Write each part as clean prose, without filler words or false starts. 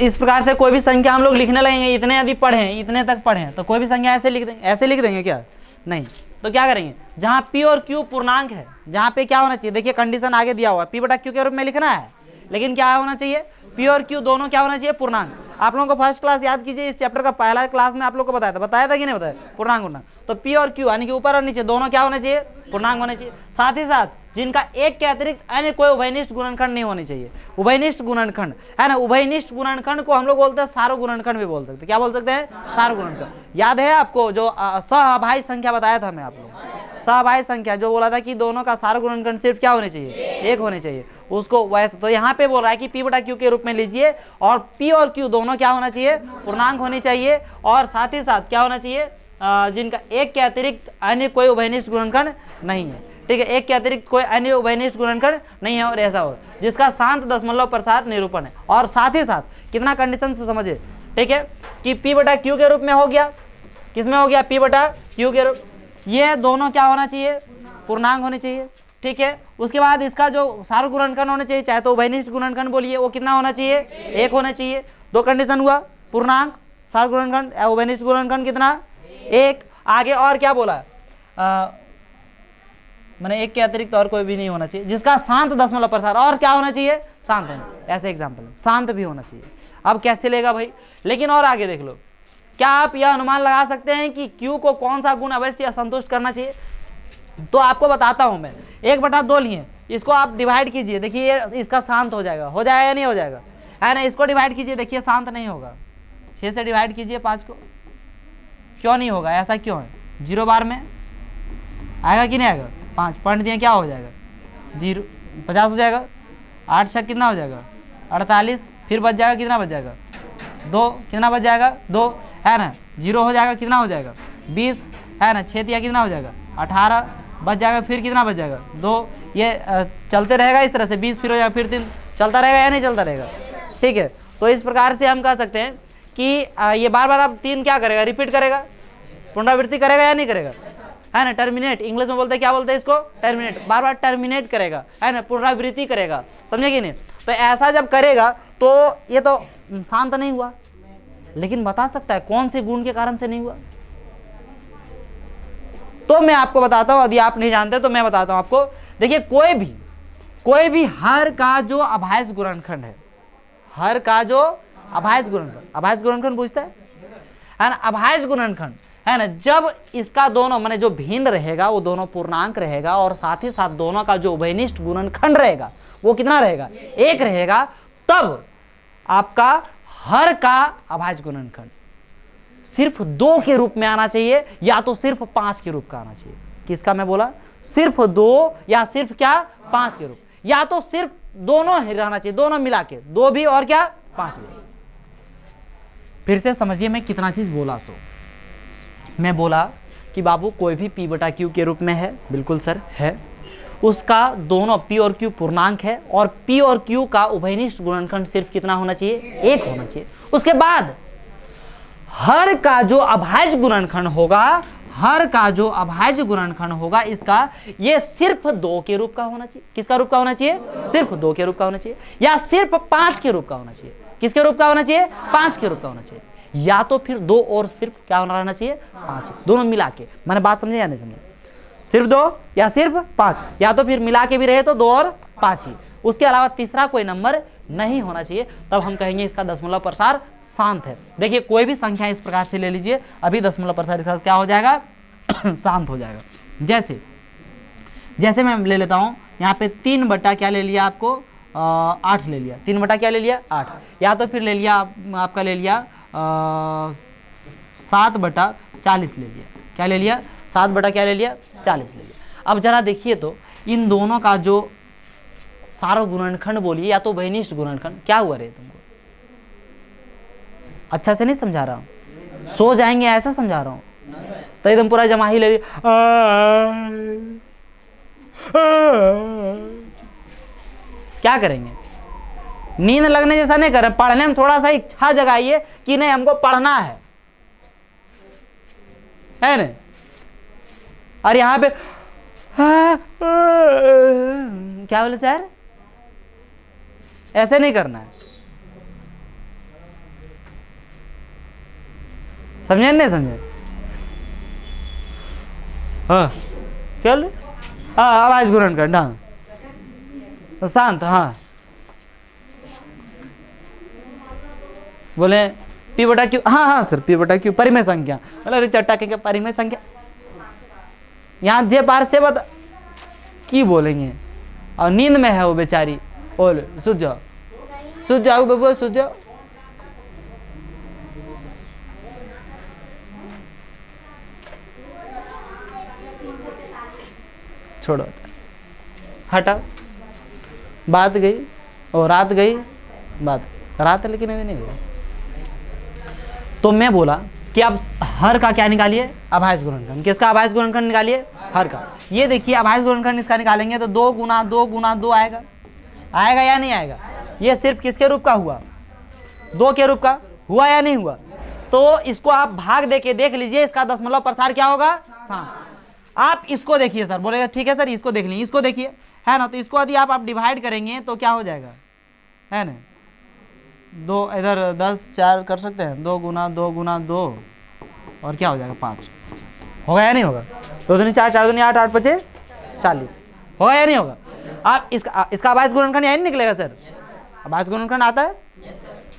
इस प्रकार से कोई भी संख्या हम लोग लिखने लगेंगे, इतने यदि पढ़े, इतने तक पढ़े तो कोई भी संख्या ऐसे लिख देंगे, ऐसे लिख देंगे क्या? नहीं। तो क्या करेंगे, जहाँ p और q पूर्णांक है, जहाँ पे क्या होना चाहिए, देखिए कंडीशन आगे दिया हुआ है, p बटा q के रूप में लिखना है, लेकिन क्या होना चाहिए, p और q दोनों क्या होना चाहिए, पूर्णांक। आप लोगों को फर्स्ट क्लास याद कीजिए, इस चैप्टर का पहला क्लास में आप लोग को बताया था कि नहीं बताया, पूर्णांक। तो p और q यानी कि ऊपर और नीचे दोनों क्या होना चाहिए, पूर्णांक होने चाहिए। साथ ही साथ जिनका एक के अतिरिक्त अन्य कोई उभयनिष्ठ गुणनखंड नहीं होनी चाहिए। उभयनिष्ठ गुणनखंड है ना, उभयनिष्ठ गुणनखंड को हम लोग बोलते हैं सारो गुणनखंड भी बोल सकते हैं। क्या बोल सकते हैं, सारो गुणनखंड। याद है आपको जो सहअभाज्य संख्या बताया था मैं आप लोग, सहअभाज्य संख्या जो बोला था कि दोनों का सारो गुणनखंड सिर्फ क्या होने चाहिए, एक होने चाहिए, उसको वैसे तो यहाँ पे बोल रहा है कि p बटा q के रूप में लीजिए, और p और q दोनों क्या होना चाहिए, पूर्णांक होनी चाहिए, और साथ ही साथ क्या होना चाहिए, जिनका एक के अतिरिक्त अन्य कोई उभयनिष्ठ गुणनखंड नहीं है। ठीक है, एक के अतिरिक्त कोई अन्य उभयनिष्ठ गुणनखंड नहीं है, और ऐसा हो जिसका शांत दशमलव प्रसार निरूपण है। और साथ ही साथ कितना कंडीशन से समझिए, ठीक है, कि p बटा q के रूप में हो गया, किसमें हो गया, p बटा q के रूप, ये दोनों क्या होना चाहिए, पूर्णांक होने चाहिए। ठीक है, उसके बाद इसका जो सारो गुणनखंड होना चाहिए, चाहे तो उभयनिष्ठ गुणनखंड बोलिए, वो कितना होना चाहिए, एक होना चाहिए। दो कंडीशन हुआ, पूर्णांक, सारो गुणनखंड, उभयनिष्ठ गुणनखंड कितना, एक। आगे और क्या बोला, मैंने एक के अतिरिक्त और कोई भी नहीं होना चाहिए, जिसका शांत दशमलव प्रसार, और क्या होना चाहिए, शांत होना। ऐसे एग्जाम्पल शांत भी होना चाहिए। अब कैसे लेगा भाई, लेकिन और आगे देख लो, क्या आप यह अनुमान लगा सकते हैं कि q को कौन सा गुण अवश्य संतुष्ट करना चाहिए? तो आपको बताता हूं मैं, 1/2 लिए, इसको आप डिवाइड कीजिए, देखिए इसका शांत हो जाएगा या नहीं हो जाएगा, है ना। इसको डिवाइड कीजिए, देखिए शांत नहीं होगा। 6 से डिवाइड कीजिए 5 को, क्यों नहीं होगा, ऐसा क्यों है? 0 बार में आएगा कि नहीं आएगा, 5 पॉइंट दिए, क्या हो जाएगा, 0, 50 हो जाएगा। 8 छक कितना हो जाएगा, 48, फिर बच जाएगा, कितना बच जाएगा, 2, कितना बच जाएगा, 2, है ना। 0 हो जाएगा, कितना हो जाएगा, 20, है ना। 6 दिया, कितना हो जाएगा, 18 बच जाएगा, फिर कितना बच जाएगा, 2। ये चलते रहेगा इस तरह से, 20 फिर हो जाएगा, फिर 3, चलता रहेगा या नहीं चलता रहेगा। ठीक है, तो इस प्रकार से हम कह सकते हैं कि ये बार बार अब 3 क्या करेगा, रिपीट करेगा, पुनरावृत्ति करेगा या नहीं करेगा, है ना। टर्मिनेट इंग्लिश में बोलते हैं, क्या बोलते हैं इसको, टर्मिनेट, बार बार टर्मिनेट करेगा, है ना, पुनरावृत्ति करेगा, समझे कि नहीं। तो ऐसा जब करेगा तो ये तो शांत नहीं हुआ, लेकिन बता सकता है कौन से गुण के कारण से नहीं हुआ। तो मैं आपको बताता हूं, यदि आप नहीं जानते तो मैं बताता हूं आपको। देखिए कोई भी हर का जो अभाज्य गुणनखंड है, हर का जो अभाज्य गुणनखंड पूछता है ना, अभाज्य गुणनखंड, है ना, जब इसका दोनों माने जो भिन्न रहेगा वो दोनों पूर्णांक रहेगा, और साथ ही साथ दोनों का जो उभयनिष्ठ गुणनखंड रहेगा वो कितना रहेगा, एक रहेगा, तब आपका हर का अभाज्य गुणनखंड सिर्फ 2 के रूप में आना चाहिए, या तो सिर्फ 5 के रूप का आना चाहिए। किसका मैं बोला, सिर्फ 2 या सिर्फ क्या, 5 के रूप, या तो सिर्फ दोनों ही रहना चाहिए, दोनों मिला के, 2 भी और क्या, 5 भी। फिर से समझिए मैं कितना चीज बोला। सो मैं बोला कि बाबू कोई भी p बटा q के रूप में है, बिल्कुल सर है, उसका दोनों p और q पूर्णांक है, और p और q का उभयनिष्ठ गुणनखंड सिर्फ कितना होना चाहिए, एक होना चाहिए। उसके बाद हर का जो अभाज्य गुणनखंड होगा, हर का जो अभाज्य गुणनखंड होगा इसका, ये सिर्फ 2 के रूप का होना चाहिए। किसका रूप का होना चाहिए, सिर्फ 2 के रूप का होना चाहिए, या सिर्फ 5 के रूप का होना चाहिए। किसके रूप का होना चाहिए, 5 के रूप का होना चाहिए, या तो फिर 2 और सिर्फ क्या होना रहना चाहिए, 5, दोनों मिला के। मैंने बात समझे या नहीं समझे, सिर्फ 2 या सिर्फ 5, या तो फिर मिला के भी रहे तो 2 और 5 ही, उसके अलावा तीसरा कोई नंबर नहीं होना चाहिए, तब हम कहेंगे इसका दशमलव प्रसार शांत है। देखिए कोई भी संख्या इस प्रकार से ले लीजिए, अभी दशमलव प्रसार इसका क्या हो जाएगा, शांत हो जाएगा। जैसे मैं ले लेता हूँ यहाँ पे 3 बटा क्या ले लिया आपको, 8 ले लिया, 3 बटा क्या ले लिया, 8, या तो फिर ले लिया आपका ले लिया 7 बटा 40 ले लिया। क्या ले लिया, 7 बटा क्या ले लिया, 40 ले लिया। अब जरा देखिए तो इन दोनों का जो सारो गुणनखंड बोलिए, या तो उभयनिष्ठ गुणनखंड, क्या हुआ रे तुमको, अच्छा से नहीं समझा रहा हूँ, सो जाएंगे ऐसा समझा रहा हूँ, तो एकदम पूरा जमा ही ले लिया। क्या करेंगे, नींद लगने जैसा नहीं करें, पढ़ने में थोड़ा सा इच्छा जगाइए कि नहीं हमको पढ़ना है ना। और यहाँ पे क्या बोले सर, ऐसे नहीं करना है, समझे नहीं समझे? हाँ क्या बोले? हाँ अभाज्य गुणनखंड, हाँ तो शांत, हाँ बोले पी बटा क्यू, हाँ हाँ सर पी बटा क्यू परिमेय संख्या, मतलब चट्टा के परिमेय संख्या यहाँ जे पार से बता की बोलेंगे, और नींद में है वो बेचारी, बोल सुध जाओ बबुआ सुध जाओ। छोड़ो हटा, बात गई और रात गई, बात रात लेकिन अभी नहीं गई। तो मैं बोला कि अब हर का क्या निकालिए, अभाज्य गुणनखंड। किसका अभाज्य गुणनखंड निकालिए? हर का। ये देखिए अभाज्य गुणनखंड इसका निकालेंगे तो 2 गुना 2 गुना 2 आएगा, आएगा या नहीं आएगा? ये सिर्फ किसके रूप का हुआ? 2 के रूप का हुआ या नहीं हुआ? तो इसको आप भाग दे के देख लीजिए, इसका दशमलव प्रसार क्या होगा? 7। आप इसको देखिए सर, बोलेगा ठीक है सर इसको देख लीजिए, इसको देखिए, है ना? तो इसको यदि आप डिवाइड करेंगे तो क्या हो जाएगा, है ना? 2 इधर 10 4 कर सकते हैं, 2 गुना 2 गुना 2 और क्या हो जाएगा 5, होगा या नहीं होगा? 2 दूनी 4 4 दूनी 8 8 5 40, होगा या नहीं होगा? आप इसका अभाज्य गुणनखंड यही निकलेगा सर? अभाज्य गुणनखंड आता है?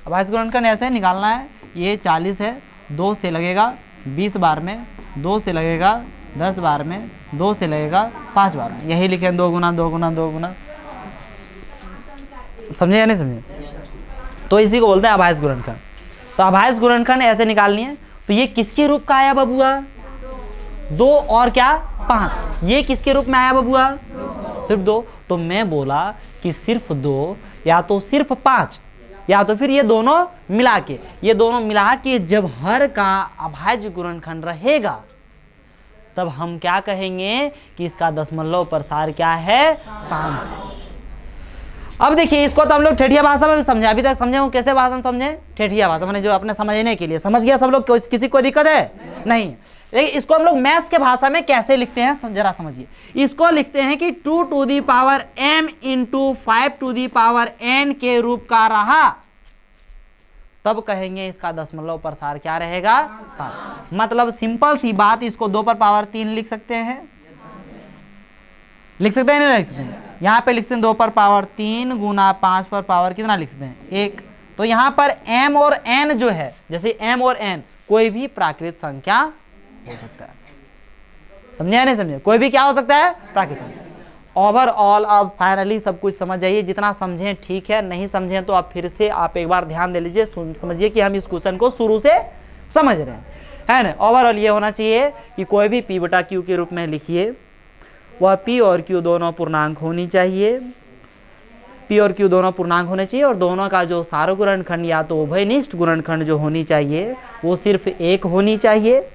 अभाज्य गुणनखंड ऐसे निकालना है, ये 40 है, 2 से लगेगा 20 बार में, 2 से लगेगा 10 बार में, 2 से लगेगा 5 बार में, यही लिखे 2 गुना 2 गुना 2 गुना। समझे या नहीं समझे? तो इसी को बोलते हैं अभाज्य गुणनखंड। तो अभाज्य गुणनखंड ऐसे निकालनी है। तो ये किसके रूप का आया बबुआ? 2 और क्या 5, ये किसके रूप में आया बबुआ? सिर्फ 2। तो मैं बोला कि सिर्फ 2 या तो सिर्फ 5 या तो फिर ये दोनों मिला के, ये दोनों मिला के जब हर का अभाज्य गुणनखंड रहेगा तब हम क्या कहेंगे कि इसका दशमलव प्रसार क्या है? शांत। अब देखिए इसको तो हम लोग ठेठिया भाषा में भी समझे, अभी तक समझे हो कैसे भाषा में समझे? ठेठिया भाषा मैंने जो अपने समझने के लिए, समझ गया सब लोग? किसी को दिक्कत है? नहीं। लेकिन इसको हम लोग मैथ्स के भाषा में कैसे लिखते हैं जरा समझिए। इसको लिखते हैं कि 2 to the power m into 5 to the power n के रूप का रहा, तब कहेंगे इसका दशमलव प्रसार क्या रहेगा? 7। मतलब सिंपल सी बात, इसको 2 पर पावर 3 लिख सकते हैं, लिख सकते हैं नहीं लिख सकते हैं? यहाँ पे लिख सकते हैं 2 पर पावर 3 गुना 5 पर पावर कितना लिख सकते हैं? 1। तो यहाँ पर m और n जो है, जैसे m और n कोई भी प्राकृत संख्या हो सकता है। समझे या नहीं समझे? कोई भी क्या हो सकता है? प्राकृत संख्या। ओवरऑल आप फाइनली सब कुछ समझ जाइए, जितना समझें ठीक है, नहीं समझें तो आप फिर से आप एक बार ध्यान दे लीजिए, समझिए कि हम इस क्वेश्चन को शुरू से समझ रहे हैं, है ना? ओवरऑल ये होना चाहिए कि कोई भी p बटा q के रूप में लिखिए, वह p और q दोनों पूर्णांक होनी चाहिए, p और q दोनों पूर्णांक होने चाहिए, और दोनों का जो सारो गुणनखंड या तो उभयनिष्ठ गुणनखंड जो होनी चाहिए वो सिर्फ 1 होनी चाहिए।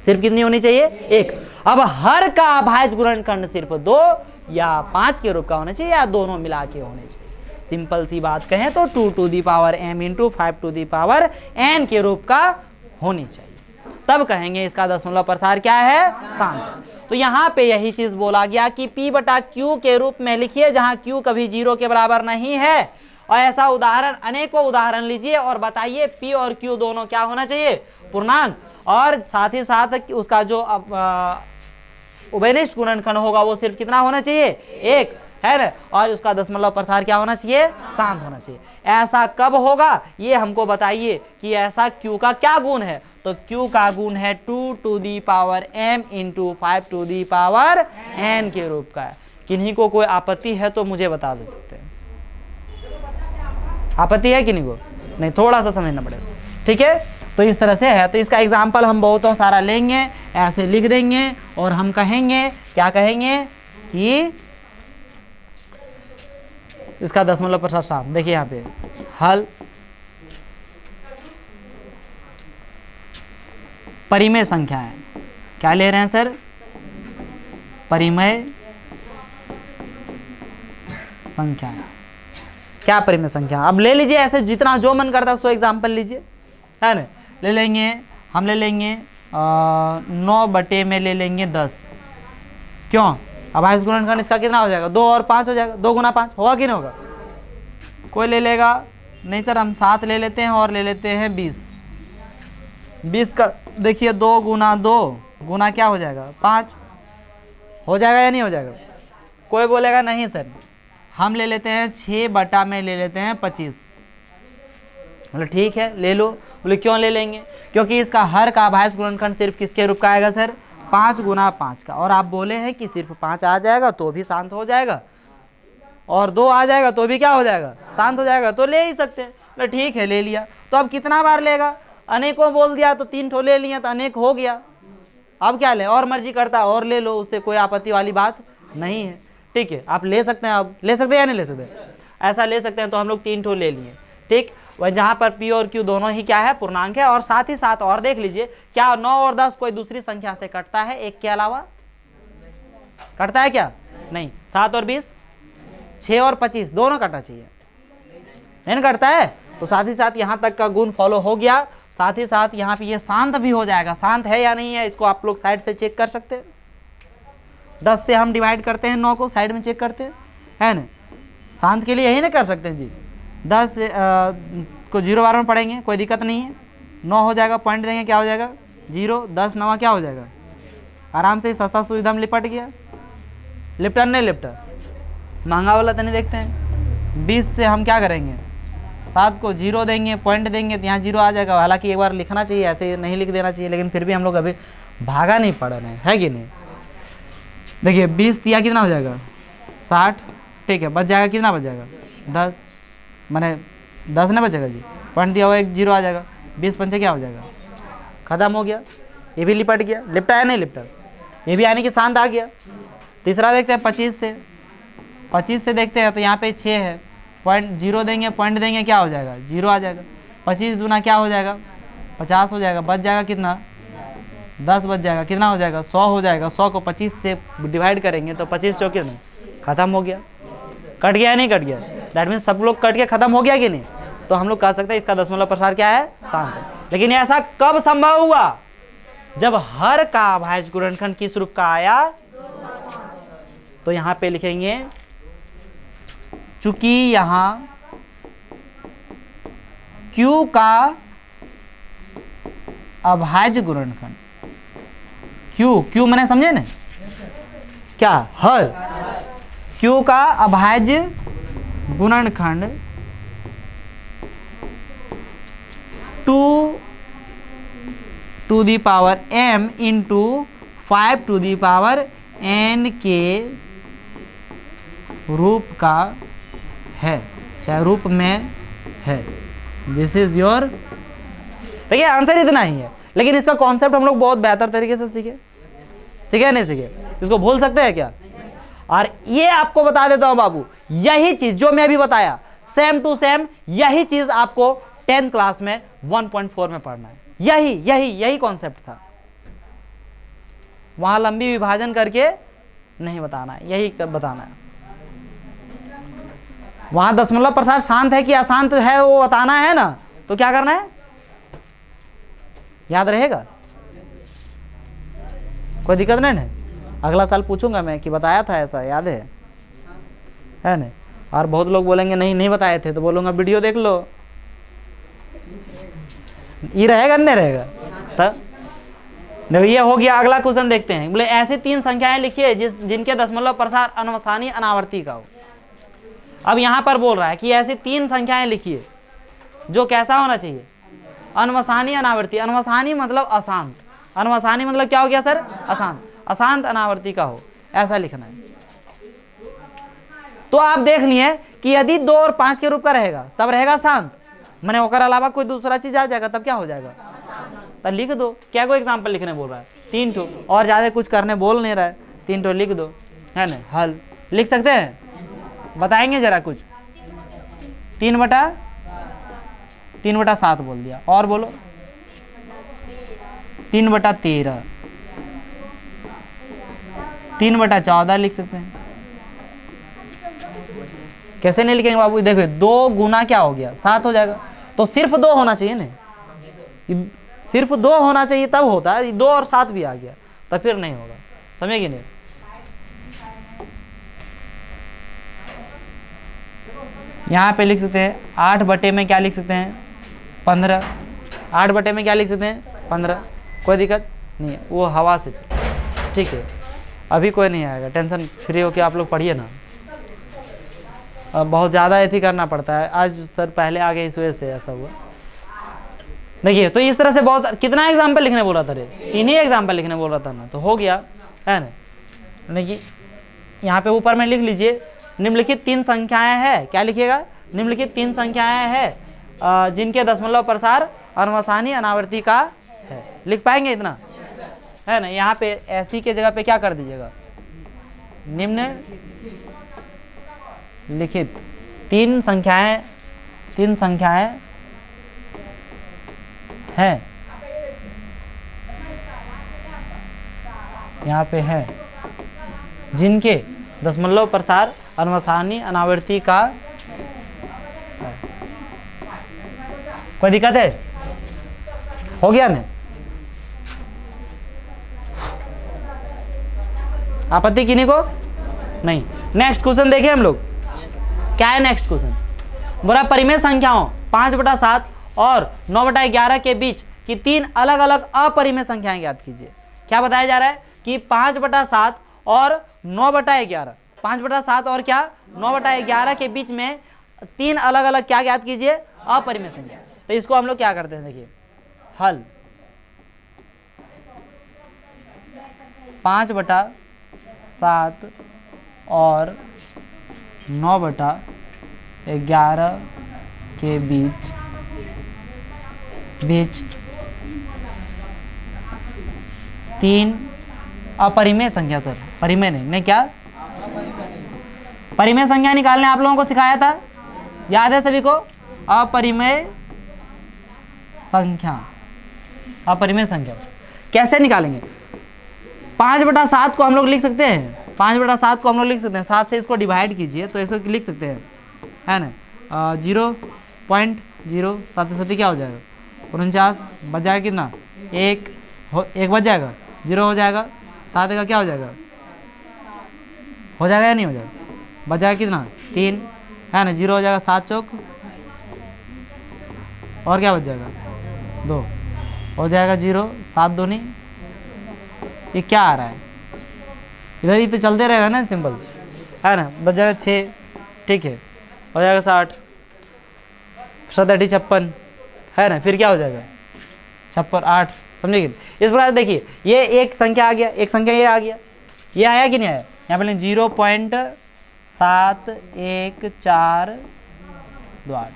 सिर्फ कितनी होनी चाहिए? 1। अब हर का अभाज्य गुणनखंड सिर्फ 2 या 5 के रूप का होना चाहिए, या दोनों मिला के होने चाहिए। सिंपल सी बात कहें तो 2 to the power m into 5 to the power n के रूप का होनी चाहिए, तब कहेंगे इसका दशमलव प्रसार क्या है? शांत। तो यहाँ पे यही चीज बोला गया कि p बटा q के रूप में लिखिए, जहाँ q कभी 0 के बराबर नहीं है। और ऐसा उदाहरण, अनेकों उदाहरण लीजिए और बताइए p और q दोनों क्या होना चाहिए? पूर्णांक। और साथ ही साथ उसका जो उभयनिष्ठ गुणनखंड होगा वो सिर्फ कितना होना चाहिए? 1, है ना? और उसका दशमलव प्रसार क्या होना चाहिए? शांत होना चाहिए। ऐसा कब होगा ये हमको बताइए कि ऐसा q का क्या गुण है? तो q का गुण है 2 to the power m into 5 to the power n के रूप का है। किन्हीं को कोई आपत्ति है तो मुझे बता दे सकते हैं। आपत्ति है किन्हीं को? नहीं, थोड़ा सा समझना पड़ेगा, ठीक है? तो इस तरह से है। तो इसका एग्जाम्पल हम बहुतों सारा लेंगे, ऐसे लिख देंगे और हम कहेंगे, क्या कहेंगे कि इसका दशमलव प्रसार शांत। देखिए यहाँ पे हल परिमेय संख्या है, क्या ले रहे हैं सर? परिमेय संख्या। क्या परिमेय संख्या? अब ले लीजिए ऐसे जितना जो मन करता है सो एग्जाम्पल लीजिए, है ना? ले लेंगे, हम ले लेंगे 9 बटे में ले लेंगे 10। क्यों? अभाज्य गुणनखंड इसका कितना हो जाएगा? 2 और 5 हो जाएगा, 2 गुना 5 होगा कि नहीं होगा? कोई ले लेगा? नहीं सर हम 7 ले लेते हैं और ले लेते हैं 20। 20 का देखिए 2 गुना 2 गुना क्या हो जाएगा 5, हो जाएगा या नहीं हो जाएगा? कोई बोलेगा नहीं सर, हम ले लेते हैं 6 बटा में ले लेते हैं 25। बोले ठीक है ले लो। बोले क्यों ले लेंगे? क्योंकि इसका हर का अभाज्य गुणनखंड सिर्फ किसके रूप का आएगा सर? 5 गुना 5 का। और आप बोले हैं कि सिर्फ 5 आ जाएगा तो भी शांत हो जाएगा, और 2 आ जाएगा तो भी क्या हो जाएगा? शांत हो जाएगा, तो ले ही सकते हैं। बोले ठीक है ले लिया। तो अब कितना बार लेगा? अनेकों बोल दिया तो 3 ठो ले लिया तो अनेक हो गया। अब क्या लें? और मर्जी करता है और ले लो, उससे कोई आपत्ति वाली बात नहीं है। ठीक है, आप ले सकते हैं। अब ले सकते हैं या नहीं ले सकते? ऐसा ले सकते हैं। तो हम लोग 3 ठो ले लिए। ठीक, वह जहाँ पर पी और क्यू दोनों ही क्या है? पूर्णांक है। और साथ ही साथ और देख लीजिए, क्या 9 और 10 कोई दूसरी संख्या से कटता है? एक के अलावा कटता है क्या? नहीं। 7 और 20, 6 और 25 दोनों कटना चाहिए, नहीं कटता है। तो साथ ही साथ यहाँ तक का गुण फॉलो हो गया। साथ ही साथ यहाँ पे ये शांत भी हो जाएगा। शांत है या नहीं है इसको आप लोग साइड से चेक कर सकते हैं। 10 से हम डिवाइड करते हैं 9 को, साइड में चेक करते हैं, है ना? शांत के लिए यही ना कर सकते हैं जी। 10 को 0 बार में पढ़ेंगे, कोई दिक्कत नहीं है। 9 हो जाएगा, पॉइंट देंगे, क्या हो जाएगा? 0। 10 9 क्या हो जाएगा? आराम से सस्ता सुविधा में लिपट गया। लिपटन नहीं लिपटा, महंगा वाला तो नहीं देखते हैं। 20 से हम क्या करेंगे? 7 को 0 देंगे, पॉइंट देंगे तो यहाँ 0 आ जाएगा। हालांकि एक बार लिखना चाहिए, ऐसे नहीं लिख देना चाहिए, लेकिन फिर भी हम लोग अभी भागा नहीं पड़ रहे हैं, है कि नहीं? देखिए 20 दिया कितना हो जाएगा? 60। ठीक है, बच जाएगा कितना? बच जाएगा 10, मैंने 10 नहीं बचेगा जी। पॉइंट दिया हुआ एक 0 आ जाएगा। 20 पंचे क्या हो जाएगा? खत्म हो गया। ये भी लिपट गया। लिपटा है नहीं लिपटा? ये भी यानी कि शांत आ गया। तीसरा देखते हैं 25 से। 25 से देखते हैं तो यहाँ पे 6 है, पॉइंट 0 देंगे, पॉइंट देंगे, क्या हो जाएगा? 0 आ जाएगा। 25 दूना क्या हो जाएगा? 50 हो जाएगा। बच जाएगा कितना? 10 बच जाएगा। कितना हो जाएगा? 100 हो जाएगा। 100 को 25 से डिवाइड करेंगे तो 25 चौके में खत्म हो गया। कट गया या नहीं कट गया? दैट मीन्स सब लोग कट के खत्म हो गया कि नहीं? तो हम लोग कह सकते हैं इसका दशमलव प्रसार क्या है? शांत है। लेकिन ऐसा कब संभव हुआ? जब हर का अभाज्य गुणनखंड किस रूप का आया? तो यहां पे लिखेंगे, चूंकि यहां Q का अभाज्य गुणनखंड, Q मैंने समझे ना क्या? हर Q का अभाज्य गुणनखंड 2 to the power m into 5 to the power n के रूप का है, चाहे रूप में है। This is your. देखिए आंसर इतना ही है, लेकिन इसका कॉन्सेप्ट हम लोग बहुत बेहतर तरीके से सीखे नहीं सीखे? इसको भूल सकते हैं क्या? और ये आपको बता देता हूं बाबू, यही चीज जो मैं अभी बताया सेम टू सेम, यही चीज आपको 10th क्लास में 1.4 में पढ़ना है। यही कॉन्सेप्ट था। वहां लंबी विभाजन करके नहीं बताना है, यही बताना है। वहां दशमलव प्रसार शांत है कि अशांत है वो बताना है ना, तो क्या करना है? याद रहेगा? कोई दिक्कत नहीं है? अगला साल पूछूंगा मैं कि बताया था ऐसा, याद है ना? और बहुत लोग बोलेंगे नहीं बताए थे, तो बोलूंगा वीडियो देख लो। ये रहेगा नहीं रहेगा? तब देखो ये हो गया। अगला क्वेश्चन देखते हैं। बोले ऐसी 3 संख्याएं लिखिए जिनके दशमलव प्रसार अनवसानी अनावर्ती का हो। अब यहां पर बोल रहा है कि ऐसी 3 संख्याएं लिखिए जो कैसा होना चाहिए? अनवसानी अनावर्ती। अनवसानी मतलब अशांत। अनवसानी मतलब क्या हो गया सर? अशांत। अशांत अनावर्ती का हो, ऐसा लिखना है। तो आप देख लिए कि यदि 2 और 5 के रूप का रहेगा तब रहेगा शांत, मैंने ओकर अलावा कोई दूसरा चीज आ जाएगा तब क्या हो जाएगा? तब लिख दो। क्या कोई एग्जाम्पल लिखने बोल रहा है? 3 ठो, और ज्यादा कुछ करने बोल नहीं रहा है, 3 ठो लिख दो, है ना? हल लिख सकते हैं? बताएंगे जरा कुछ। 3/7 बोल दिया, और बोलो 3/13, 3/14 लिख सकते हैं। कैसे नहीं लिखेंगे बाबू? देखो 2 गुना क्या हो गया? 7 हो जाएगा। तो सिर्फ 2 होना चाहिए ना, सिर्फ 2 होना चाहिए तब होता है। 2 और 7 भी आ गया तो फिर नहीं होगा। समझे कि नहीं? यहाँ पे लिख सकते हैं 8 बटे में क्या लिख सकते हैं? 15। 8 बटे में क्या लिख सकते हैं? 15, कोई दिक्कत नहीं है, वो हवा से चल, ठीक है। अभी कोई नहीं आएगा, टेंशन फ्री होकर आप लोग पढ़िए ना। बहुत ज़्यादा ऐसी करना पड़ता है, आज सर पहले आ गए इस वजह से ऐसा हुआ। देखिए तो इस तरह से बहुत, कितना एग्जाम्पल लिखने बोला था रे, 3 ही एग्जाम्पल लिखने बोल रहा था ना, तो हो गया है ना। देखिए यहाँ पे ऊपर में लिख लीजिए, निम्नलिखित 3 संख्याएं हैं, क्या लिखिएगा, निम्नलिखित 3 संख्याएं हैं जिनके दशमलव प्रसार अनवसानी अनावर्ती का है। लिख पाएंगे इतना, है ना। यहाँ पे ऐसी के जगह पे क्या कर दीजिएगा, निम्न लिखित 3 संख्याएं हैं, यहाँ पे है, जिनके दशमलव प्रसार अनवसानी अनावर्ती का है। कोई दिक्कत है, हो गया ना। आपत्ति किन्हीं को नहीं। नेक्स्ट क्वेश्चन देखिए हम लोग, क्या है नेक्स्ट क्वेश्चन, बोला परिमेय संख्याओं 5/7 और 9/11 के बीच की 3 अलग अलग अपरिमेय संख्याएं ज्ञात कीजिए। क्या बताया जा रहा है कि 5/7 और 9/11, 5/7 और क्या 9/11 के बीच में 3 अलग अलग क्या ज्ञात कीजिए, अपरिमेय संख्या। तो इसको हम लोग क्या करते हैं, देखिए हल 5/7 और 9/11 के बीच 3 अपरिमेय संख्या, सर परिमेय नहीं क्या, परिमेय संख्या निकालने आप लोगों को सिखाया था, याद है सभी को। अपरिमेय संख्या, अपरिमेय संख्या कैसे निकालेंगे, 5/7 को हम लोग लिख सकते हैं, 5/7 को हम लोग लिख सकते हैं, 7 से इसको डिवाइड कीजिए तो इसको लिख सकते हैं, है ना। 0.0 7 क्या हो जाएगा, 49 बच जाएगा कितना, 1 बच जाएगा, 0 हो जाएगा, 7 का क्या हो जाएगा, हो जाएगा या नहीं हो जाएगा, बच जाएगा कितना 3, है ना। 0 हो जाएगा, 7 चौक, और क्या बच जाएगा 2 हो जाएगा, 0 7 दूनी, ये क्या आ रहा है इधर, ही तो चलते रहेगा ना सिंपल, है ना। बच जाएगा 6, ठीक है, हो जाएगा 60, 7 56, है ना। फिर क्या हो जाएगा 56 8, समझिए। इस प्रकार देखिए ये एक संख्या आ गया, एक संख्या ये आ गया, ये आया कि नहीं आया, यहाँ पे 0.7148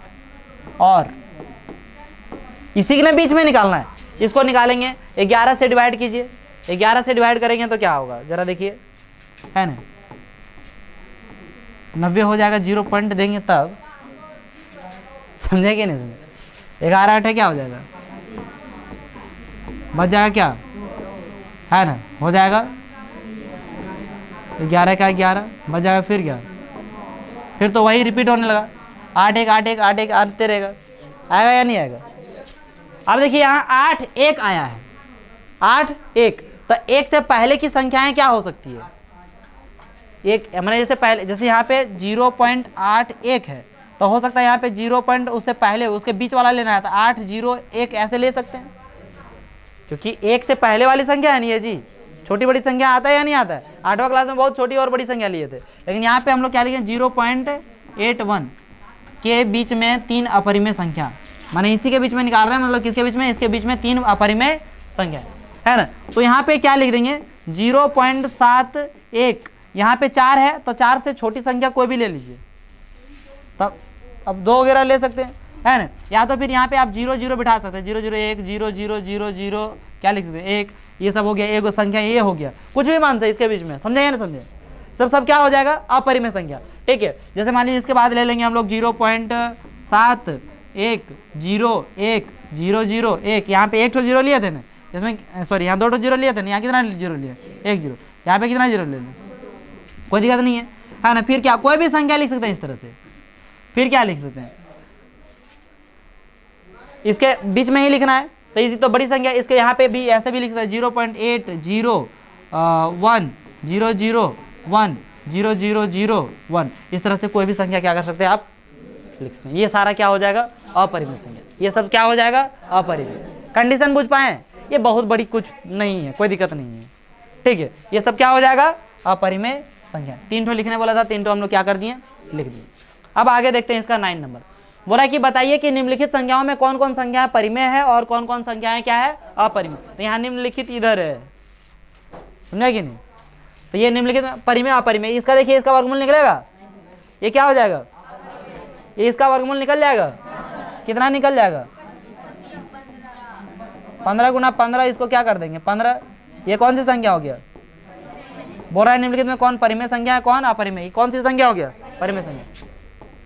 और इसी के बीच में निकालना है, इसको निकालेंगे, 11 से डिवाइड कीजिए, 11 से डिवाइड करेंगे तो क्या होगा जरा देखिए, है ना 90 हो जाएगा, 0 पॉइंट देंगे तब, समझेंगे नहीं समझे, 11 8 क्या हो जाएगा, बच जाएगा क्या, है ना, हो जाएगा 11 का 11 बच जाएगा, फिर क्या, फिर तो वही रिपीट होने लगा, 8 1 8 1 8 1 आते रहेगा, आएगा या नहीं आएगा। अब देखिए यहाँ 8 1 आया है, 8 1, तो 1 से पहले की संख्याएं क्या हो सकती है, एक मैंने जैसे पहले, जैसे यहाँ पे 0.81 है, तो हो सकता है यहाँ पे 0 पॉइंट उससे पहले उसके बीच वाला लेना है, तो 8 0 1 ऐसे ले सकते हैं, क्योंकि 1 से पहले वाली संख्या है नहीं है जी, छोटी बड़ी संख्या आता है या नहीं आता है। 8वां क्लास में बहुत छोटी और बड़ी संख्या लिए थे, लेकिन यहाँ पे हम लोग क्या लिखे 0.81 के बीच में 3 अपरिमेय संख्या, माने इसी के बीच में निकाल रहे हैं, मतलब किसके बीच में, इसके बीच में 3 अपरिमेय संख्या, है ना। तो यहाँ पे क्या लिख देंगे 0.71, यहाँ पे 4 है तो 4 से छोटी संख्या कोई भी ले लीजिए, तब अब 2 वगैरह ले सकते हैं, है ना। या तो फिर यहाँ पे आप 0 0 बिठा सकते हैं, 0 0 1 0 0 0 0 क्या लिख सकते हैं 1, ये सब हो गया, एक संख्या ये हो गया, कुछ भी मान सकते इसके बीच में, समझे या नहीं समझे, सब क्या हो जाएगा अपरिमेय संख्या, ठीक है। जैसे मान लीजिए इसके बाद ले लेंगे हम लोग 0.7 1 0 1 0 0 1, यहाँ पे 1 तो 0 लिए थे ना, इसमें सॉरी यहाँ 2 0 लिए थे ना, यहाँ कितना 0 लिया 1 0, यहाँ पे कितना 0 ले लें, कोई दिक्कत नहीं है ना। फिर क्या कोई भी संख्या लिख सकते हैं इस तरह से, फिर क्या लिख सकते हैं, इसके बीच में ही लिखना है, तो ये तो बड़ी संख्या, इसके यहाँ पे भी ऐसे भी लिख सकते हैं 0.8 0 1 0 0 1 0 0 0 1, इस तरह से कोई भी संख्या क्या कर सकते हैं आप लिख सकते हैं। ये सारा क्या हो जाएगा अपरिमेय संख्या, ये सब क्या हो जाएगा अपरिमेय। कंडीशन बुझ पाए, ये बहुत बड़ी कुछ नहीं है, कोई दिक्कत नहीं है, ठीक है। ये सब क्या हो जाएगा, अपरिमेय संख्या। 3 ठो लिखने बोला था, 3 ठो हम लोग क्या कर दिए, लिख दिए। अब आगे देखते हैं इसका 9 नंबर। बोला कि बताइए कि निम्नलिखित संख्याओं में कौन कौन संख्याएं परिमेय है और कौन कौन संख्याएं क्या है, अपरिमेय। तो यहाँ निम्नलिखित इधर है, समझा कि नहीं। तो ये निम्नलिखित परिमेय अपरिमेय, इसका देखिए इसका वर्गमूल निकलेगा, ये क्या हो जाएगा, ये इसका वर्गमूल निकल जाएगा, कितना निकल जाएगा, 15 गुना 15, इसको क्या कर देंगे 15। ये कौन सी संख्या हो गया, बोल रहा है निम्नलिखित में कौन परिमेय संख्या है, कौन अपरिमेय, कौन सी संख्या हो गया, परिमेय संख्या।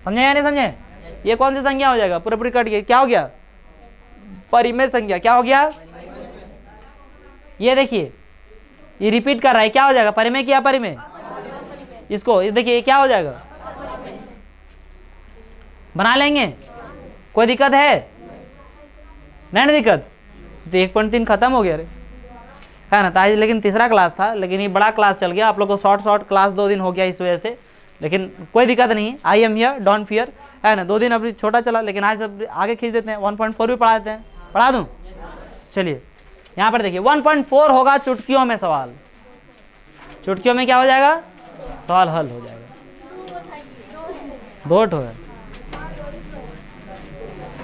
समझे या नहीं समझे, ये कौन सी संख्या हो जाएगा, पूरी कट गई, क्या हो गया, परिमेय संख्या। क्या हो गया, ये देखिए ये रिपीट कर रहा है, क्या हो जाएगा, परिमेय क्या अपरिमेय, इसको देखिए क्या हो जाएगा, बना लेंगे, कोई दिक्कत है नहीं दिक्कत। तो 1.3 खत्म हो गया रे, है ना। आज लेकिन तीसरा क्लास था, लेकिन ये बड़ा क्लास चल गया, आप लोग को शॉर्ट क्लास 2 दिन हो गया इस वजह से, लेकिन कोई दिक्कत नहीं, I am here, don't fear, है ना। 2 दिन अभी छोटा चला, लेकिन आज सब आगे खींच देते हैं, 1.4 भी पढ़ा देते हैं, पढ़ा दूँ। चलिए यहाँ पर देखिए 1.4 होगा चुटकियों में सवाल, चुटकियों में क्या हो जाएगा, सवाल हल हो जाएगा, 2 ठो है।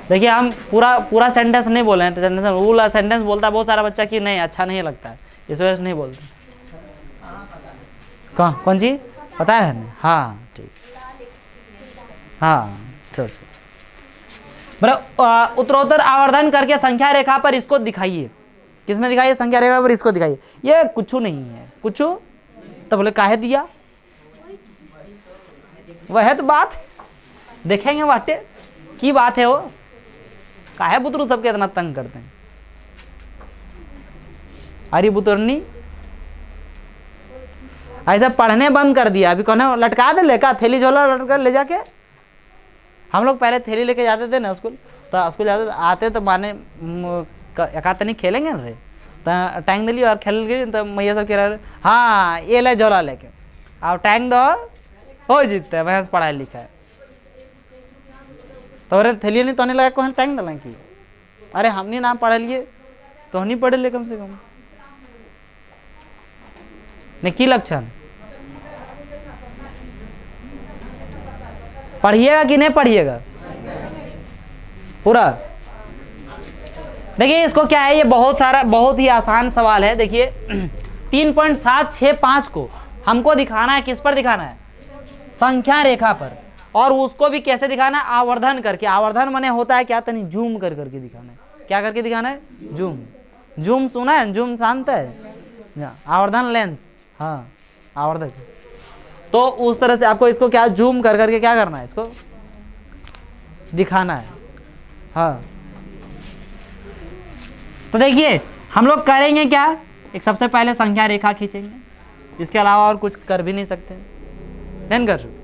देखिए हम पूरा सेंटेंस नहीं बोले हैं, वो सेंटेंस बोलता है बहुत सारा बच्चा कि नहीं अच्छा नहीं लगता है, इस वजह से नहीं बोलते। कौन चीज पता है हमें, हाँ ठीक, हाँ चलो। उत्तरोत्तर आवर्धन करके संख्या रेखा पर इसको दिखाइए, किसमें दिखाइए, संख्या रेखा पर इसको दिखाइए। ये कुछ नहीं है, कुछ तो बोले काहे दिया, वह तो बात देखेंगे वाटे की बात है, वो काहे बुतरू सबके इतना तंग करते हैं। अरे बुतरनी ऐसा पढ़ने बंद कर दिया, अभी कौन लटका दे लेका, थैली झोला लटका ले जाके। हम लोग पहले थैली लेके जाते थे ना स्कूल, तो स्कूल जाते आते तो माने एकातनी खेलेंगे ना रे, तो टैंक दिली और खेल गई, तो मैया सब कह रहे हाँ ये ले झोला लेके और टैंक दो हो जीतते भैंस पढ़ाई लिखा है। तो अरे थैली नहीं तो नहीं लगा कौन टैंक दला की, अरे हमने नाम पढ़ लिए तो नहीं पढ़े ले कम से कम ने की लक्षण, पढ़िएगा कि नहीं पढ़िएगा पूरा। देखिए इसको क्या है, ये बहुत ही आसान सवाल है। देखिए 3.765 को हमको दिखाना है, किस पर दिखाना है, संख्या रेखा पर, और उसको भी कैसे दिखाना है, आवर्धन करके। आवर्धन माने होता है क्या, तनी जूम करके दिखाना है, क्या करके दिखाना है, जूम सुना है, जूम शांत है, आवर्धन लेंस, हाँ आवर्धक। तो उस तरह से आपको इसको क्या जूम करके क्या करना है, इसको दिखाना है, हाँ। तो देखिए हम लोग करेंगे क्या, एक सबसे पहले संख्या रेखा खींचेंगे, इसके अलावा और कुछ कर भी नहीं सकते, नहीं कर सकते।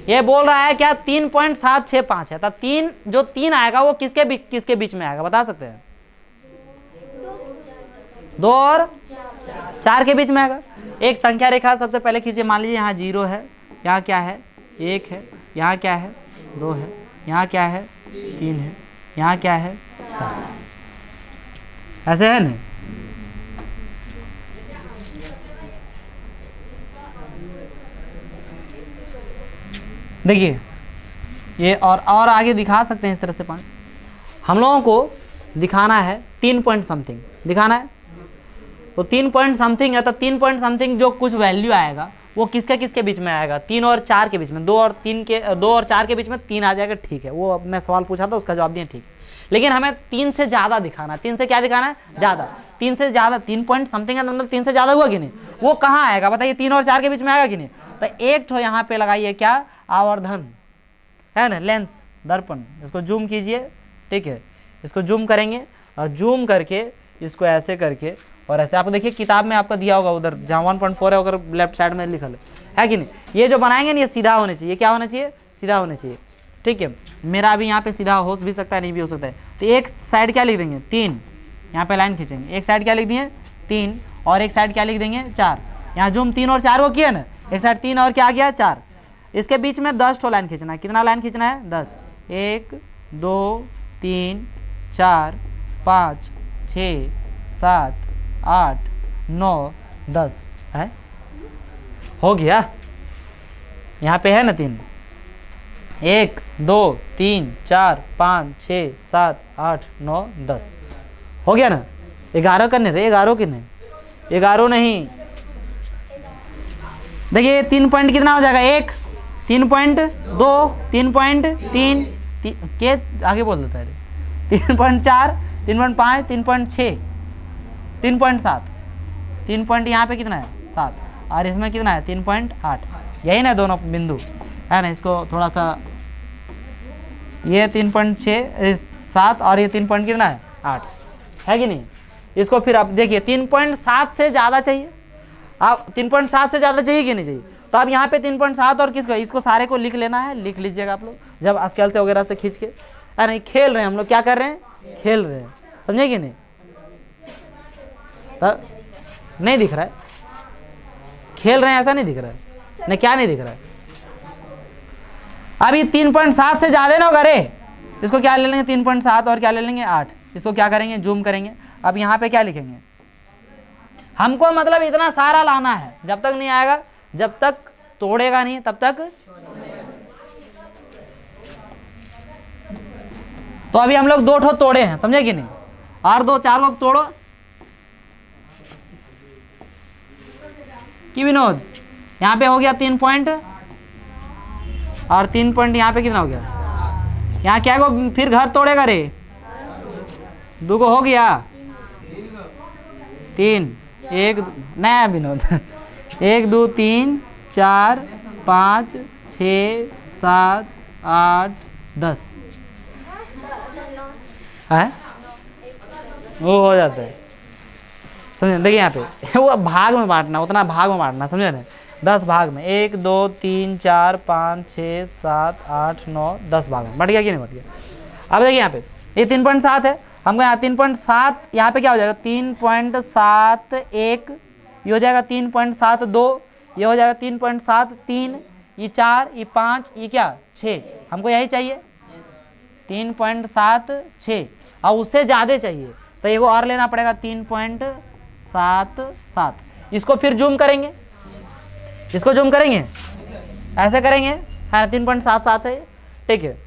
ये बोल रहा है क्या 3.765 है, तो 3 आएगा वो किसके बीच में आएगा, बता सकते हैं, 2 और 4 के बीच में आएगा। एक संख्या रेखा सबसे पहले खींचिए, मान लीजिए यहाँ 0 है, यहाँ क्या है 1 है, यहाँ क्या है 2 है, यहाँ क्या है 3 है, यहाँ क्या है 4, ऐसे है ना। देखिए ये और आगे दिखा सकते हैं इस तरह से 5। हम लोगों को दिखाना है 3 पॉइंट समथिंग दिखाना है, तो 3 पॉइंट समथिंग है, तो 3 पॉइंट समथिंग जो कुछ वैल्यू आएगा वो किसके बीच में आएगा, 3 और 4 के बीच में, 2 और 4 के बीच में 3 आ जाएगा, ठीक है। वो मैं सवाल पूछा था उसका जवाब दिया, ठीक है। लेकिन हमें 3 से ज़्यादा दिखाना है, 3 से क्या दिखाना है, ज़्यादा, 3 से ज़्यादा, 3 पॉइंट समथिंग है तो मतलब 3 से ज़्यादा हुआ कि नहीं, वो कहाँ आएगा बताइए, 3 और 4 के बीच में आएगा कि नहीं। तो एक ठो यहाँ पे लगाइए क्या, आवर्धन है ना, लेंस दर्पण, इसको जूम कीजिए, ठीक है। इसको जूम करेंगे और जूम करके इसको ऐसे करके और ऐसे, आपको देखिए किताब में आपका दिया होगा उधर जहाँ 1.4 है उधर लेफ्ट साइड में लिखा है कि नहीं। ये जो बनाएंगे ना ये सीधा होना चाहिए, क्या होना चाहिए, सीधा होना चाहिए, ठीक है। मेरा अभी यहाँ पे सीधा हो भी सकता है, नहीं भी हो सकता है। तो एक साइड क्या लिख देंगे 3, यहाँ पे लाइन खींचेंगे, एक साइड क्या लिख दिए 3 और एक साइड क्या लिख देंगे 4। यहाँ जूम 3 और 4 को किया ना, एक साइड 3 और क्या आ गया 4। इसके बीच में 10 ठो लाइन खींचना है, कितना लाइन खींचना है 10, 1 2 3 4 5 6 7 8 9 10 है, हो गया। यहाँ पे है ना 3, 1 2 3 4 5 6 7 8 9 10 हो गया ना। 11 करने रे, 11 कितने, 11 नहीं, देखिए 3 पॉइंट कितना हो जाएगा, 1 3.2 3.3 के आगे बोल देता है, 3.4 3.5 3.6 3.7 3 पॉइंट यहाँ पे कितना है 7 और इसमें कितना है 3.8, यही ना दोनों बिंदु है ना। इसको थोड़ा सा, ये 3.6 7 और ये 3 पॉइंट कितना है 8 है कि नहीं। इसको फिर आप देखिए 3.7 से ज़्यादा चाहिए, आप 3.7 से ज़्यादा चाहिए कि नहीं चाहिए, तो आप यहाँ पे 3.7 और किसको, इसको सारे को लिख लेना है, लिख लीजिएगा आप लोग जब स्केल से वगैरह से खींच के। अरे नहीं, खेल रहे हैं हम लोग, क्या कर रहे हैं, खेल रहे हैं, समझे कि नहीं। तो नहीं दिख रहा है, खेल रहे हैं ऐसा नहीं दिख रहा है, नहीं क्या नहीं दिख रहा है। अब ये 3.7 से ज़्यादा ना होगा रे, इसको क्या ले लेंगे 3.7 और क्या ले लेंगे 8, इसको क्या करेंगे जूम करेंगे। अब यहाँ पे क्या लिखेंगे, हमको मतलब इतना सारा लाना है, जब तक नहीं आएगा, जब तक तोड़ेगा नहीं तब तक। तो अभी हम लोग 2 ठो तोड़े हैं, समझे कि नहीं, और 2 4 को तोड़ो कि विनोद। यहाँ पे हो गया 3 पॉइंट और 3 पॉइंट यहाँ पे कितना हो गया, यहाँ क्या को फिर घर तोड़ेगा रे, 2 को हो गया 3 1 नया विनोद 1 2 3 4 5 6 7 8 10 है, वो हो जाता है, समझे। देखिए यहाँ पे वो भाग में बांटना, उतना भाग में बांटना, समझे ना, 10 भाग में, 1 2 3 4 5 6 7 8 9 10 भाग में बट गया कि नहीं बट गया। अब देखिए यहाँ पे ये 3.7 है, हमको यहाँ 3.7 यहाँ पे क्या हो जाएगा 3.71, ये हो जाएगा 3.72, ये हो जाएगा 3.73, ये 4, ये 5, ये क्या 6, हमको यही चाहिए 3.76 और उससे ज़्यादा चाहिए तो एगो और लेना पड़ेगा 3.77। इसको फिर जूम करेंगे, इसको जूम करेंगे, ऐसे करेंगे है 3.77 है, ठीक है।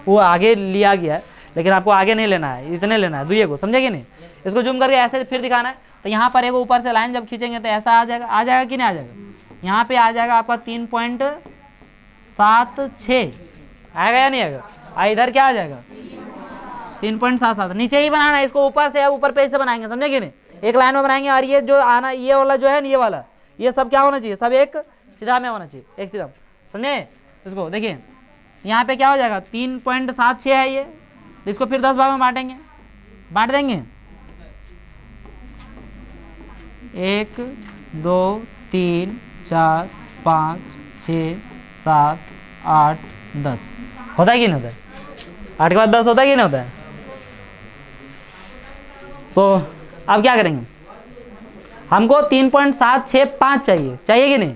वो आगे लिया गया है लेकिन आपको आगे नहीं लेना है, इतने लेना है, दुइये को, समझे कि नहीं। इसको जूम करके ऐसे फिर दिखाना है, तो यहाँ पर एगो ऊपर से लाइन जब खींचेंगे तो ऐसा आ जाएगा कि नहीं आ जाएगा, यहाँ पे आ जाएगा आपका 3.76 आएगा या नहीं आएगा, इधर क्या आ जाएगा 3.77, नीचे ही बनाना है इसको, ऊपर से ऊपर पेज से बनाएंगे, समझे कि नहीं, एक लाइन में बनाएंगे। और ये जो आना, ये वाला जो है ना, ये वाला, ये सब क्या होना चाहिए, सब एक सीधा में होना चाहिए, एक सीधा, समझे। इसको देखिए यहाँ पे क्या हो जाएगा 3.76 है ये, इसको फिर 10 भाग में बांटेंगे, बांट देंगे 1 2 3 4 5 6 7 8 10 होता है कि नहीं होता है, 8 के बाद 10 होता है कि नहीं होता है। तो अब क्या करेंगे, हमको 3.765 चाहिए कि नहीं,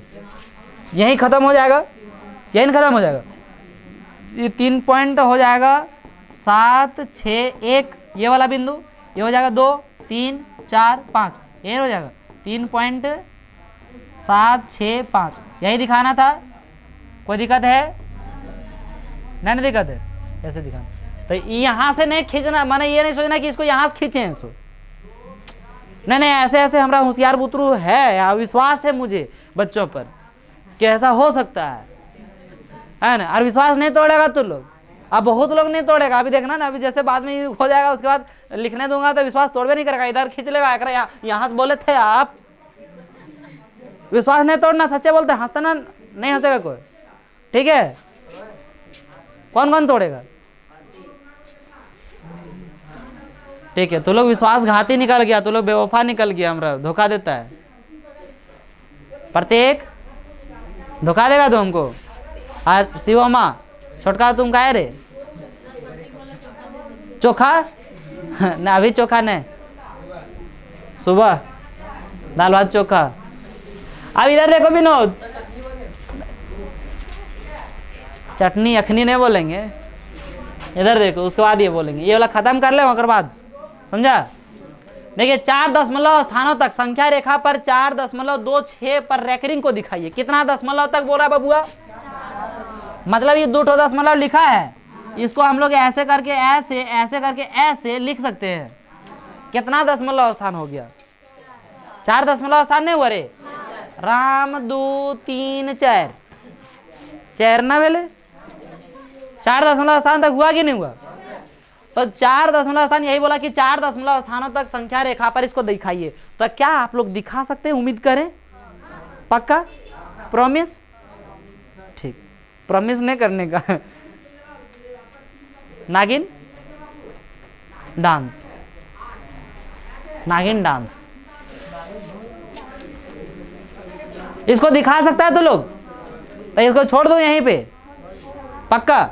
यही खत्म हो जाएगा, यही खत्म हो जाएगा, ये 3 पॉइंट हो जाएगा 7 6 1, ये वाला बिंदु, ये हो जाएगा 2 3 4 5, ये हो जाएगा 3.765, यही दिखाना था। कोई दिक्कत है, नहीं दिक्कत है, ऐसे दिखाना। तो यहाँ से नहीं खींचना, माने ये नहीं सोचना कि इसको यहाँ से खींचे हैं, सो नहीं, ऐसे ऐसे हमारा होशियार बुतरू है, यहाँ विश्वास है मुझे बच्चों पर कि ऐसा हो सकता है ना। और विश्वास नहीं तोड़ेगा तो लोग, अब बहुत लोग नहीं तोड़ेगा, अभी देखना ना, अभी जैसे बाद में हो जाएगा उसके बाद लिखने दूंगा तो विश्वास तोड़वे नहीं करेगा, इधर खींच लेगा, यहाँ से बोले थे आप विश्वास नहीं तोड़ना, सच्चे बोलते, हंसता ना, नहीं हंसेगा कोई, ठीक है। कौन कौन तोड़ेगा, ठीक है। तो लोग विश्वासघाती निकल गया, तो लोग बेवफा निकल गया, हमरा धोखा देता है, प्रत्येक धोखा देगा तो हमको। और शिवमा छोटका तुम का रे चोखा ना, अभी चोखा नहीं, सुबह दाल भात चोखा। अब इधर देखो विनोद, चटनी अखनी नहीं बोलेंगे, इधर देखो, उसके बाद ये बोलेंगे, ये वाला खत्म कर ले, उसके बाद समझा। देखिए 4 दशमलव स्थानों तक संख्या रेखा पर 4.26 पर रैकरिंग को दिखाइए। कितना दशमलव तक बोला बबुआ? मतलब ये 2 दशमलव लिखा है, इसको हम लोग ऐसे करके ऐसे लिख सकते हैं। कितना दशमलव स्थान हो गया? 4 दशमलव स्थान नहीं हुआ रे? राम 2 3 4 ना वेले 4 दशमलव स्थान तक हुआ कि नहीं हुआ? तो 4 दशमलव स्थान, यही बोला कि 4 दशमलव स्थानों तक संख्या रेखा पर इसको दिखाइए। तो क्या आप लोग दिखा सकते हैं? उम्मीद करें, पक्का, प्रॉमिस? ठीक, प्रॉमिस नहीं करने का। नागिन डांस, नागिन डांस इसको दिखा सकता है तो लोग? तो इसको छोड़ दो यहीं पे, पक्का?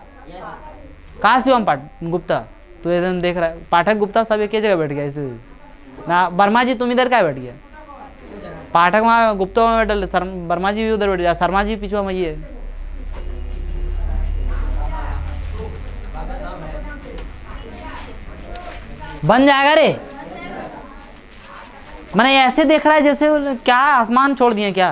कहाँ शिवम गुप्ता, तू एकदम देख रहा है, पाठक गुप्ता सब एक ही जगह बैठ गया इसे ना। वर्मा जी तुम इधर क्या बैठ गया? पाठक वहाँ गुप्ता में बैठल, वर्मा जी भी उधर बैठ जा, शर्मा जी पीछे में ये बन जाएगा रे। मैंने ऐसे देख रहा है जैसे क्या आसमान छोड़ दिए क्या?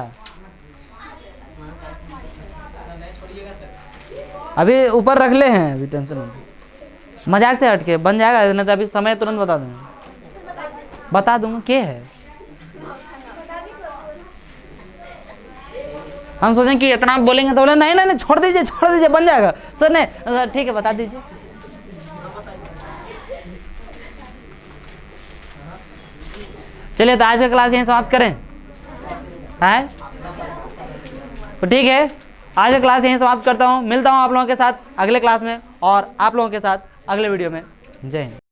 अभी ऊपर रख ले हैं, अभी टेंशन नहीं, मजाक से हटके बन जाएगा। नहीं तो अभी समय तुरंत बता दूंगा क्या है। हम सोचें कि इतना बोलेंगे तो बोले नहीं नहीं छोड़ दीजिए बन जाएगा सर। नहीं ठीक है बता दीजिए। चलिए तो आज का क्लास यहीं समाप्त करें, है तो ठीक है। आज का क्लास यहीं समाप्त करता हूँ। मिलता हूँ आप लोगों के साथ अगले क्लास में और आप लोगों के साथ अगले वीडियो में। जय हिंद।